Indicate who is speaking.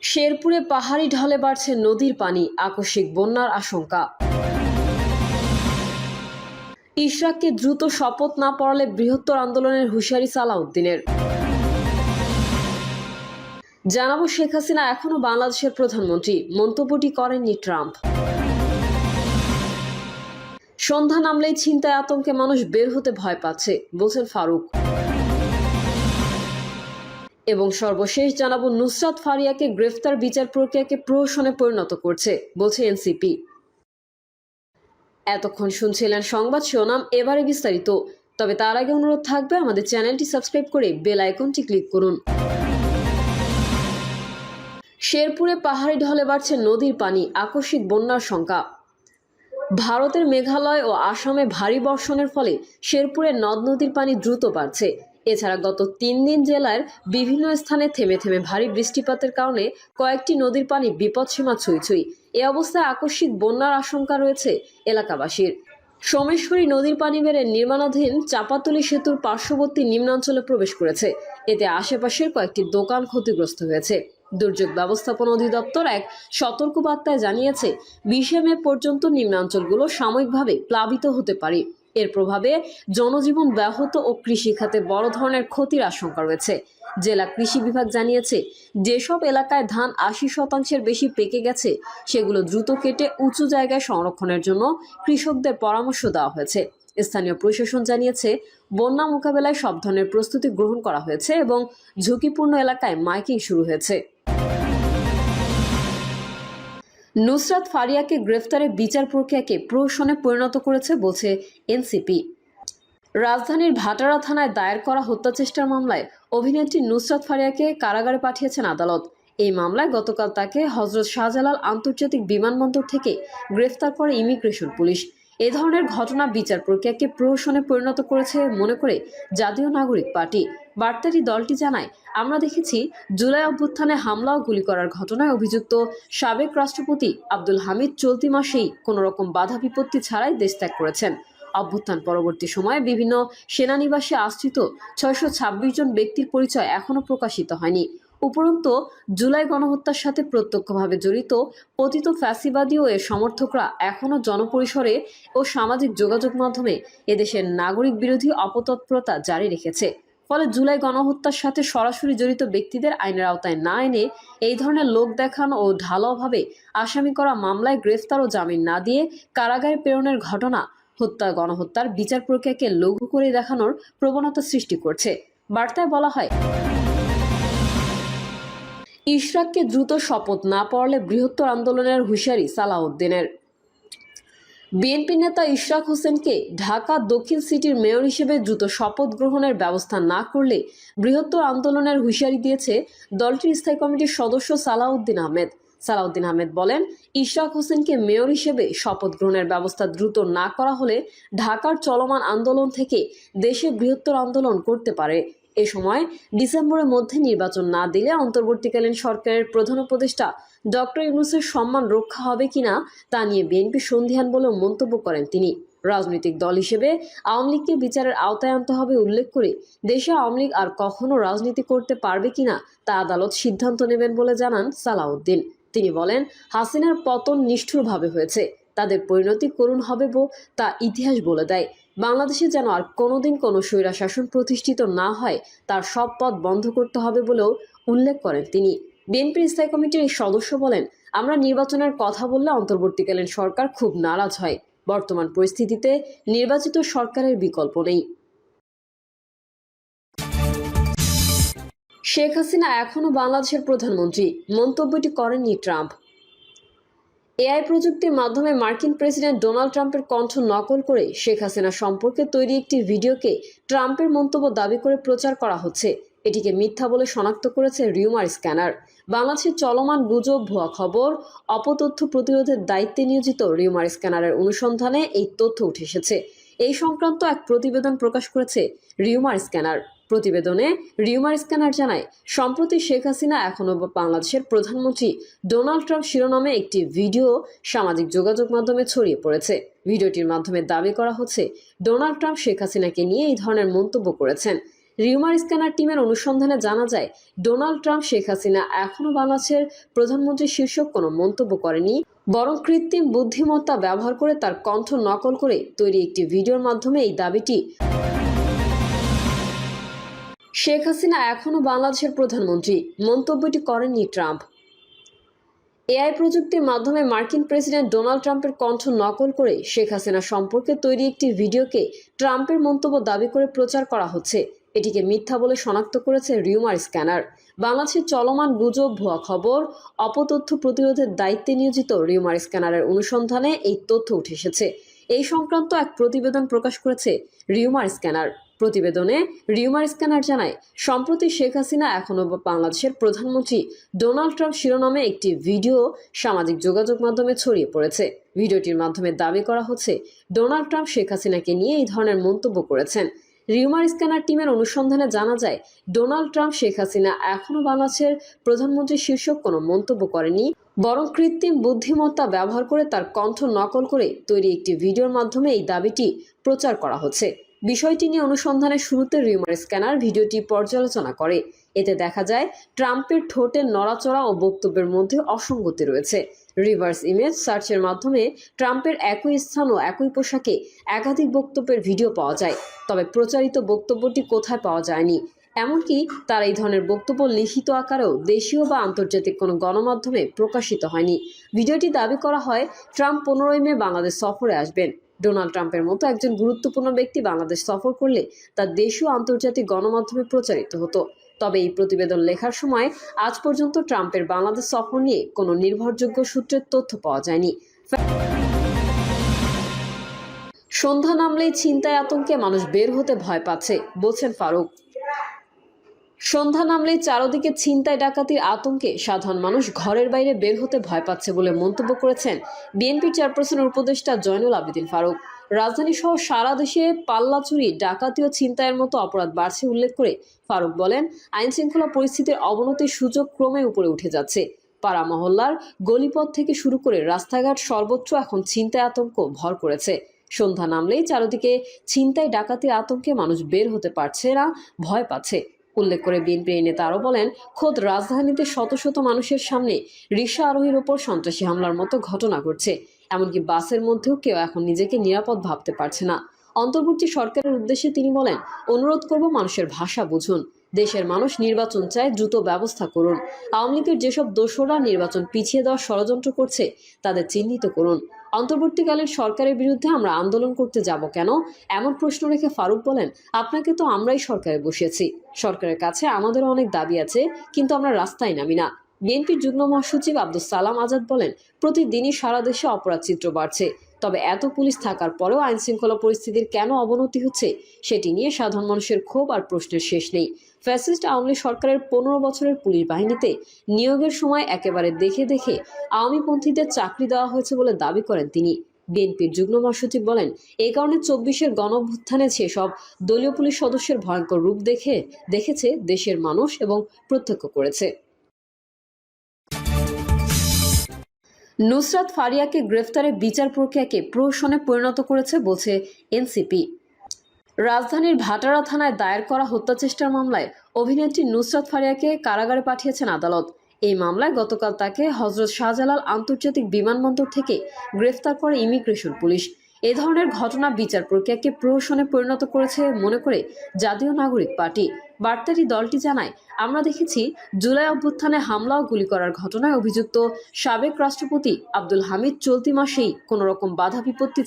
Speaker 1: শেরপুরে পাহাড়ি ঢলে বাড়ছে নদীর পানি, আকস্মিক বন্যার আশঙ্কা। ইশরাককে দ্রুত শপথ না পড়ালে বৃহত্তর আন্দোলনের হুঁশিয়ারি সালাউদ্দিনের। জানাবো শেখ হাসিনা এখনো বাংলাদেশের প্রধানমন্ত্রী, মন্তব্যটি করেননি ট্রাম্প। সন্ধ্যা নামলেই ছিনতাই আতঙ্কে মানুষ বের হতে ভয় পাচ্ছে, বলছেন ফারুক। এবং সর্বশেষ জানাবো নুসরাত ফারিয়াকে গ্রেফতার বিচার প্রক্রিয়াকে প্রহসনে পরিণত করছে, বলছে এনসিপি। এতক্ষণ শুনছিলেন সংবাদ শিরোনাম, এবারে বিস্তারিত। তবে তার আগে অনুরোধ থাকবে আমাদের চ্যানেলটি সাবস্ক্রাইব করে বেল আইকনটি ক্লিক করুন। শেরপুরে পাহাড়ি ঢলে বাড়ছে নদীর পানি, আকস্মিক বন্যার শঙ্কা। ভারতের মেঘালয় ও আসামে ভারী বর্ষণের ফলে শেরপুরের নদ নদীর পানি দ্রুত বাড়ছে। এছাড়া গত 3 দিন জেলার বিভিন্ন স্থানে থেমে থেমে ভারী বৃষ্টিপাতের কারণে কয়েকটি নদীর পানি বিপদসীমা ছুঁই ছুঁই। এ অবস্থায় আকস্মিক বন্যার আশঙ্কা রয়েছে এলাকাবাসীর। সোমেশ্বরী নদীর পানি বেড়ে নির্মাণাধীন চাপাতলি সেতুর পার্শ্ববর্তী নিম্নাঞ্চলে প্রবেশ করেছে। এতে আশেপাশের কয়েকটি দোকান ক্ষতিগ্রস্ত হয়েছে। দুর্যোগ ব্যবস্থাপনা অধিদপ্তর এক সতর্কবার্তায় জানিয়েছে 20 মে পর্যন্ত নিম্নাঞ্চলগুলো সাময়িকভাবে প্লাবিত হতে পারে। এর প্রভাবে জনজীবন ব্যাহত ও কৃষিখাতে বড় ধরনের ক্ষতির আশঙ্কা রয়েছে। জেলা কৃষি বিভাগ জানিয়েছে, যেসব এলাকায় ধান 80% বেশি পেকে গেছে সেগুলো দ্রুত কেটে উঁচু জায়গায় সংরক্ষণের জন্য কৃষকদের পরামর্শ দেওয়া হয়েছে। স্থানীয় প্রশাসন জানিয়েছে, বন্যা মোকাবেলায় সব ধরনের প্রস্তুতি গ্রহণ করা হয়েছে এবং ঝুঁকিপূর্ণ এলাকায় মাইকিং শুরু হয়েছে। নুসরাত ফারিয়াকে গ্রেফতারে বিচার প্রক্রিয়াকে প্রহসনে পরিণত করেছে, বলছে এনসিপি। রাজধানীর ভাটারা থানায় দায়ের করা হত্যাচেষ্টার মামলায় অভিনেত্রী নুসরাত ফারিয়াকে কারাগারে পাঠিয়েছেন আদালত। এই মামলায় গতকাল তাকে হজরত শাহজালাল আন্তর্জাতিক বিমানবন্দর থেকে গ্রেফতার করে ইমিগ্রেশন পুলিশ। এ ধরনের ঘটনা বিচার প্রক্রিয়াকে প্রহসনে পরিণত করেছে মনে করে জাতীয় নাগরিক পার্টি। বার্তাটি দলটি জানায়, আমরা দেখেছি জুলাই অভ্যুত্থানে হামলা ও গুলি করার ঘটনায় অভিযুক্ত সাবেক রাষ্ট্রপতি আব্দুল হামিদ চলতি মাসেই কোনোরকম বাধা বিপত্তি ছাড়াই দেশ ত্যাগ করেছেন। অভ্যুত্থান পরবর্তী সময়ে বিভিন্ন সেনানিবাসে আশ্রিত 626 জন ব্যক্তির পরিচয় এখনও প্রকাশিত হয়নি। উপরন্তু জুলাই গণহত্যার সাথে প্রত্যক্ষভাবে জড়িত পতিত ফ্যাসিবাদী ও এর সমর্থকরা এখনও জনপরিসরে ও সামাজিক যোগাযোগ মাধ্যমে এদেশের নাগরিক বিরোধী অপতৎপরতা জারি রেখেছে। ফলে জুলাই গণহত্যার সাথে সরাসরি জড়িত ব্যক্তিদের আইনের আওতায় না এনে এই ধরনের লোক দেখানো ও ঢালাওভাবে আসামি করা মামলায় গ্রেফতার ও জামিন না দিয়ে কারাগারে প্রেরণের ঘটনা হত্যা গণহত্যার বিচার প্রক্রিয়াকে লঘু করে দেখানোর প্রবণতা সৃষ্টি করছে। বার্তায় বলা হয়, ইশরাককে দ্রুত শপথ না পড়ালে বৃহত্তর আন্দোলনের হুঁশিয়ারি সালাউদ্দিনের। বিএনপি নেতা ইশরাক হোসেনকে ঢাকা দক্ষিণ সিটির মেয়র হিসেবে দ্রুত শপথ গ্রহণের ব্যবস্থা না করলে বৃহত্তর আন্দোলনের হুঁশিয়ারি দিয়েছে দলটির স্থায়ী কমিটির সদস্য সালাউদ্দিন আহমেদ। সালাউদ্দিন আহমেদ বলেন, ইশরাক হোসেনকে মেয়র হিসেবে শপথ গ্রহণের ব্যবস্থা দ্রুত না করা হলে ঢাকার চলমান আন্দোলন থেকে দেশে বৃহত্তর আন্দোলন করতে পারে। এ সময় ডিসেম্বরের মধ্যে নির্বাচন না দিলে অন্তর্বর্তীকালীন সরকারের প্রধান উপদেষ্টা ডক্টর ইউনূসের সম্মান রক্ষা হবে কিনা তা নিয়ে বিএনপি সন্দিহান বলেও মন্তব্য করেন তিনি। রাজনৈতিক দল হিসেবে আওয়ামী লীগকে বিচারের আওতায় আনতে হবে উল্লেখ করে দেশে আওয়ামী লীগ আর কখনো রাজনীতি করতে পারবে কিনা তা আদালত সিদ্ধান্ত নেবেন বলে জানান সালাউদ্দিন। তিনি বলেন, হাসিনার পতন নিষ্ঠুরভাবে হয়েছে, তাদের পরিণতি করুণ হবে তা ইতিহাস বলে দেয়। বাংলাদেশে যেন আর কোনোদিন কোনো স্বৈরশাসন প্রতিষ্ঠিত না হয় তার সব পথ বন্ধ করতে হবে বলেও উল্লেখ করেন তিনি। বিএনপির স্থায়ী কমিটির এই সদস্য বলেন, আমরা নির্বাচনের কথা বললে অন্তর্বর্তীকালীন সরকার খুব নারাজ হয়। বর্তমান পরিস্থিতিতে নির্বাচিত সরকারের বিকল্প নেই। শেখ হাসিনা এখনো বাংলাদেশের প্রধানমন্ত্রী, মন্তব্যটি করেননি ট্রাম্প। এআই প্রযুক্তির মাধ্যমে মার্কিন প্রেসিডেন্ট ডোনাল্ড ট্রাম্পের কণ্ঠ নকল করে শেখ হাসিনা সম্পর্কে তৈরি একটি ভিডিওকে ট্রাম্পের মন্তব্য দাবি করে প্রচার করা হচ্ছে। এটিকে মিথ্যা বলে শনাক্ত করেছে রিউমার স্ক্যানার। বাংলাদেশের চলমান গুজব, ভুয়া খবর, অপতথ্য প্রতিরোধের দায়িত্বে নিয়োজিত রিউমার স্ক্যানারের অনুসন্ধানে এই তথ্য উঠে এসেছে। এই সংক্রান্ত এক প্রতিবেদন প্রকাশ করেছে রিউমার স্ক্যানার। প্রতিবেদনে রিউমার স্ক্যানার জানায়, সম্প্রতি শেখ হাসিনা এখনও বাংলাদেশের প্রধানমন্ত্রী ডোনাল্ড ট্রাম্প শিরোনামে একটি ভিডিও সামাজিক যোগাযোগ মাধ্যমে ছড়িয়ে পড়েছে। ভিডিওটির মাধ্যমে দাবি করা হচ্ছে ডোনাল্ড ট্রাম্প শেখ হাসিনাকে নিয়ে এই ধরনের মন্তব্য করেছেন। রিউমার স্ক্যানার টিমের অনুসন্ধানে জানা যায়, ডোনাল্ড ট্রাম্প শেখ হাসিনা এখনও বাংলাদেশের প্রধানমন্ত্রী শীর্ষক কোনো মন্তব্য করেনি, বরং কৃত্রিম বুদ্ধিমত্তা ব্যবহার করে তার কণ্ঠ নকল করে তৈরি একটি ভিডিওর মাধ্যমে এই দাবিটি শেখ হাসিনা এখনও বাংলাদেশের প্রধানমন্ত্রী মন্তব্যটি করেননি ট্রাম্প। এআই প্রযুক্তির মাধ্যমে মার্কিন প্রেসিডেন্ট ডোনাল্ড ট্রাম্পের কণ্ঠ নকল করে শেখ হাসিনা সম্পর্কে তৈরি একটি ভিডিওকে ট্রাম্পের মন্তব্য দাবি করে প্রচার করা হচ্ছে। এটিকে মিথ্যা বলে শনাক্ত করেছে রিউমার স্ক্যানার। বাংলাদেশের চলমান গুজব, ভুয়া খবর, অপতথ্য প্রতিরোধের দায়িত্বে নিয়োজিত রিউমার স্ক্যানারের অনুসন্ধানে এই তথ্য উঠে এসেছে। এই সংক্রান্ত এক প্রতিবেদন প্রকাশ করেছে রিউমার স্ক্যানার। প্রতিবেদনে রিউমার স্ক্যানার জানায়, সম্প্রতি শেখ হাসিনা এখনও বাংলাদেশের প্রধানমন্ত্রী ডোনাল্ড ট্রাম্প শিরোনামে একটি ভিডিও সামাজিক যোগাযোগ মাধ্যমে ছড়িয়ে পড়েছে। ভিডিওটির মাধ্যমে দাবি করা হচ্ছে, ডোনাল্ড ট্রাম্প শেখ হাসিনাকে নিয়ে এই ধরনের মন্তব্য করেছেন। রিউমার স্ক্যানার টিমের অনুসন্ধানে জানা যায়, ডোনাল্ড ট্রাম্প শেখ হাসিনা এখনও বাংলাদেশের প্রধানমন্ত্রী শীর্ষক কোনো মন্তব্য করেনি, বরং কৃত্রিম বুদ্ধিমত্তা ব্যবহার করে তার কণ্ঠ নকল করে তৈরি একটি ভিডিওর মাধ্যমে এই দাবিটি প্রচার করা হচ্ছে। বিষয়টি নিয়ে অনুসন্ধানের শুরুতে রিউমার স্ক্যানার ভিডিওটি পর্যালোচনা করে। এতে দেখা যায়, ট্রাম্পের ঠোঁটের নড়াচড়া ও বক্তব্যের মধ্যে অসঙ্গতি রয়েছে। রিভার্স ইমেজ সার্চের মাধ্যমে ট্রাম্পের একই স্থান ও একই পোশাকে একাধিক বক্তব্যের ভিডিও পাওয়া যায়, তবে প্রচারিত বক্তব্যটি কোথায় পাওয়া যায়নি। এমনকি তার এই ধরনের বক্তব্য লিখিত আকারেও দেশীয় বা আন্তর্জাতিক কোনো গণমাধ্যমে প্রকাশিত হয়নি। ভিডিওটি দাবি করা হয়, ট্রাম্প 15 মে বাংলাদেশ সফরে আসবেন। ডোনাল্ড ট্রাম্পের মতো একজন গুরুত্বপূর্ণ ব্যক্তি বাংলাদেশ সফর করলে তা দেশীয় আন্তর্জাতিক গণমাধ্যমে প্রচারিত হতো। তবে এই প্রতিবেদন লেখার সময় আজ পর্যন্ত ট্রাম্পের বাংলাদেশ সফর নিয়ে কোনো নির্ভরযোগ্য সূত্রের তথ্য পাওয়া যায়নি। সন্ধ্যা নামলেই ছিনতাই আতঙ্কে মানুষ বের হতে ভয় পাচ্ছে, বলছেন ফারুক। সন্ধ্যা নামলেই চারদিকে ছিনতাই ডাকাতির আতঙ্কে সাধারণ মানুষ ঘরের বাইরে বের হতে ভয় পাচ্ছে বলে মন্তব্য করেছেন বিএনপির চেয়ারপারসনের উপদেষ্টা জয়নুল আবেদিন ফারুক। রাজধানী সহ সারা দেশে পাল্লা চুরি, ডাকাতি ও ছিনতাইয়ের মতো অপরাধ বাড়ছে উল্লেখ করে ফারুক বলেন, আইনশৃঙ্খলা পরিস্থিতির অবনতির সুযোগ ক্রমে উপরে উঠে যাচ্ছে। পাড়া মহল্লার গলিপথ থেকে শুরু করে রাস্তাঘাট সর্বত্র এখন ছিনতাই আতঙ্ক ভর করেছে। সন্ধ্যা নামলেই চারদিকে ছিনতাই ডাকাতির আতঙ্কে মানুষ বের হতে পারছে না, ভয় পাচ্ছে। উল্লেখ করে বিএনপি নেতা আরও বলেন, খোদ রাজধানীতে শত শত মানুষের সামনে রিকশা আরোহীর ওপর সন্ত্রাসী হামলার মতো ঘটনা ঘটছে। এমনকি বাসের মধ্যেও কেউ এখন নিজেকে নিরাপদ ভাবতে পারছে না। অন্তর্বর্তী সরকারের উদ্দেশ্যে তিনি বলেন, অনুরোধ করব, মানুষের ভাষা বুঝুন। দেশের মানুষ নির্বাচন চায়, দ্রুত ব্যবস্থা করুন। আওয়ামী লীগের যেসব দোসররা নির্বাচন পিছিয়ে দেওয়ার ষড়যন্ত্র করছে তাদের চিহ্নিত করুন। অন্তর্বর্তীকালীন সরকারের বিরুদ্ধে আমরা আন্দোলন করতে যাব কেন, এমন প্রশ্ন রেখে ফারুক বলেন, আপনাকে তো আমরাই সরকারে বসিয়েছি, সরকারের কাছে আমাদেরও অনেক দাবি আছে, কিন্তু আমরা রাস্তায় নামি না। বিএনপির যুগ্ম মহাসচিব আব্দুস সালাম আজাদ বলেন, প্রতিদিনই সারা দেশে অপরাধ চিত্র বাড়ছে, তবে এত পুলিশ থাকার পরেও আইনশৃঙ্খলা পরিস্থিতির কেন অবনতি হচ্ছে সেটি নিয়ে সাধারণ মানুষের ক্ষোভ আর প্রশ্নের শেষ নেই। ফ্যাসিস্ট আওয়ামী লীগ সরকারের 15 বছরের পুলিশ বাহিনীতে নিয়োগের সময় একেবারে দেখে দেখে আওয়ামীপন্থীদের চাকরি দেওয়া হয়েছে বলে দাবি করেন তিনি। বিএনপির যুগ্ম মহাসচিব বলেন, এই কারণে 24-এর গণঅভ্যুত্থানে সেসব দলীয় পুলিশ সদস্যের ভয়ঙ্কর রূপ দেখেছে দেশের মানুষ এবং প্রত্যক্ষ করেছে। নুসরাত ফারিয়াকে গ্রেফতারের বিচার প্রক্রিয়াকে প্রহসনে পরিণত করেছে বলছে এনসিপি। রাজধানীর ভাটারা থানায় দায়ের করা হত্যাচেষ্টার মামলায় অভিনেত্রী নুসরাত ফারিয়াকে কারাগারে পাঠিয়েছেন আদালত। এই মামলায় গতকাল তাকে হজরত শাহজালাল আন্তর্জাতিক বিমানবন্দর থেকে গ্রেফতার করে ইমিগ্রেশন পুলিশ। এ ধরনের ঘটনা বিচার প্রক্রিয়াকে প্রহসনে পরিণত করেছে মনে করে জাতীয় নাগরিক পার্টি। বার্তাটি দলটি জানায়, আমরা দেখেছি জুলাই অভ্যুত্থানে হামলা ও গুলি করার ঘটনায় অভিযুক্ত সাবেক রাষ্ট্রপতি আব্দুল হামিদ চলতি মাসেই কোনো রকম বাধা বিপত্তি